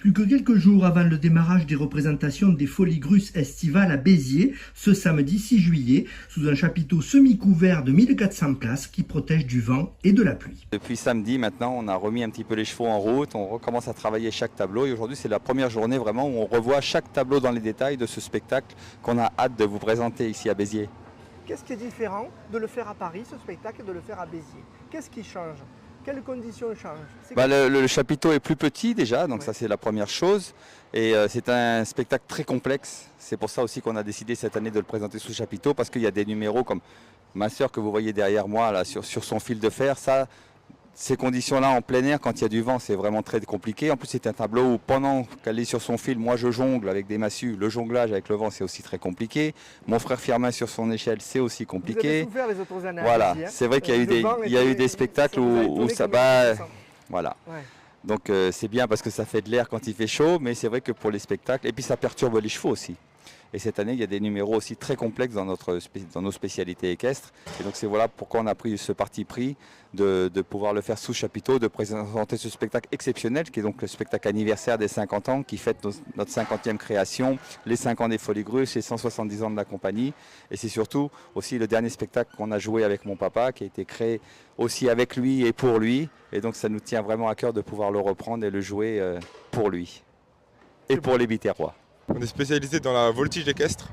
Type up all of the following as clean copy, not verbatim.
Plus que quelques jours avant le démarrage des représentations des Folies Grusses estivales à Béziers, ce samedi 6 juillet, sous un chapiteau semi-couvert de 1400 places qui protège du vent et de la pluie. Depuis samedi maintenant, on a remis un petit peu les chevaux en route, on recommence à travailler chaque tableau et aujourd'hui c'est la première journée vraiment où on revoit chaque tableau dans les détails de ce spectacle qu'on a hâte de vous présenter ici à Béziers. Qu'est-ce qui est différent de le faire à Paris, ce spectacle, et de le faire à Béziers? Qu'est-ce qui change? Quelles conditions changent? Le chapiteau est plus petit déjà, donc ça c'est la première chose. Et c'est un spectacle très complexe. C'est pour ça aussi qu'on a décidé cette année de le présenter sous chapiteau, parce qu'il y a des numéros comme ma sœur que vous voyez derrière moi là, sur son fil de fer. Ces conditions-là en plein air, quand il y a du vent, c'est vraiment très compliqué. En plus, c'est un tableau où pendant qu'elle est sur son fil, moi je jongle avec des massues. Le jonglage avec le vent, c'est aussi très compliqué. Mon frère Firmin sur son échelle, c'est aussi compliqué. Vous avez souffert les autres années. Voilà, Hein. c'est vrai qu'il y a eu des spectacles où ça bat. Voilà. Ouais. Donc c'est bien parce que ça fait de l'air quand il fait chaud, mais c'est vrai que pour les spectacles, et puis ça perturbe les chevaux aussi. Et cette année, il y a des numéros aussi très complexes dans nos spécialités équestres. Et donc c'est voilà pourquoi on a pris ce parti pris de pouvoir le faire sous chapiteau, de présenter ce spectacle exceptionnel, qui est donc le spectacle anniversaire des 50 ans, qui fête notre 50e création, les 5 ans des Folies Grusses, les 170 ans de la compagnie. Et c'est surtout aussi le dernier spectacle qu'on a joué avec mon papa, qui a été créé aussi avec lui et pour lui. Et donc ça nous tient vraiment à cœur de pouvoir le reprendre et le jouer pour lui et pour les Biterrois. On est spécialisé dans la voltige équestre.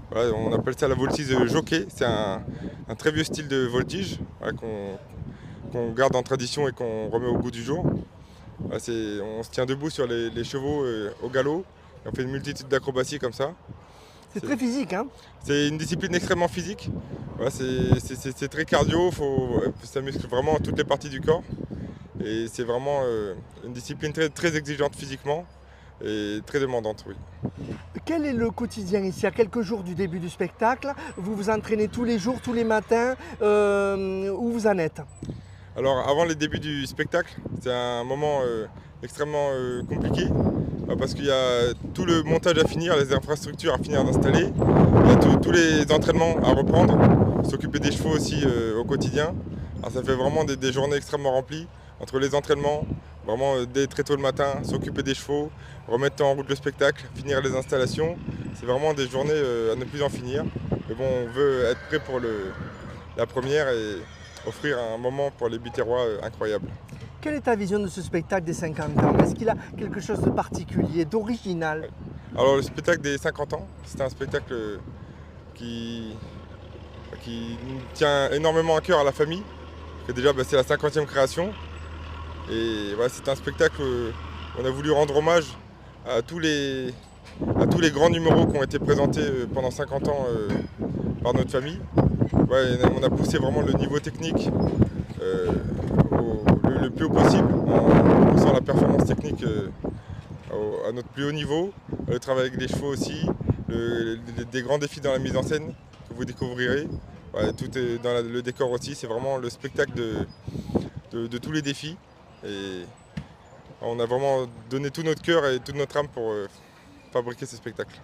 Voilà, on appelle ça la voltige jockey. C'est un très vieux style de voltige, voilà, qu'on garde en tradition et qu'on remet au goût du jour. Voilà, on se tient debout sur les chevaux au galop. Et on fait une multitude d'acrobaties comme ça. C'est très physique, hein? C'est une discipline extrêmement physique. Voilà, c'est très cardio, ça muscle vraiment toutes les parties du corps. Et c'est vraiment une discipline très, très exigeante physiquement et très demandante, oui. Quel est le quotidien ici? À quelques jours du début du spectacle, vous vous entraînez tous les jours, tous les matins, où vous en êtes? Alors avant les débuts du spectacle, c'est un moment extrêmement compliqué parce qu'il y a tout le montage à finir, les infrastructures à finir d'installer, il y a tous les entraînements à reprendre, s'occuper des chevaux aussi au quotidien. Alors ça fait vraiment des journées extrêmement remplies entre les entraînements, vraiment dès très tôt le matin, s'occuper des chevaux, remettre en route le spectacle, finir les installations. C'est vraiment des journées à ne plus en finir. Mais bon, on veut être prêt pour la première et offrir un moment pour les Biterrois incroyable. Quelle est ta vision de ce spectacle des 50 ans? Est-ce qu'il a quelque chose de particulier, d'original? Ouais. Alors le spectacle des 50 ans, c'est un spectacle qui tient énormément à cœur à la famille. Déjà, c'est la 50e création. Et voilà, c'est un spectacle où on a voulu rendre hommage à tous les grands numéros qui ont été présentés pendant 50 ans par notre famille. Ouais, on a poussé vraiment le niveau technique le plus haut possible en poussant la performance technique à notre plus haut niveau. Le travail avec les chevaux aussi, des grands défis dans la mise en scène que vous découvrirez. Ouais, tout est dans le décor aussi, c'est vraiment le spectacle de tous les défis. Et on a vraiment donné tout notre cœur et toute notre âme pour fabriquer ce spectacle.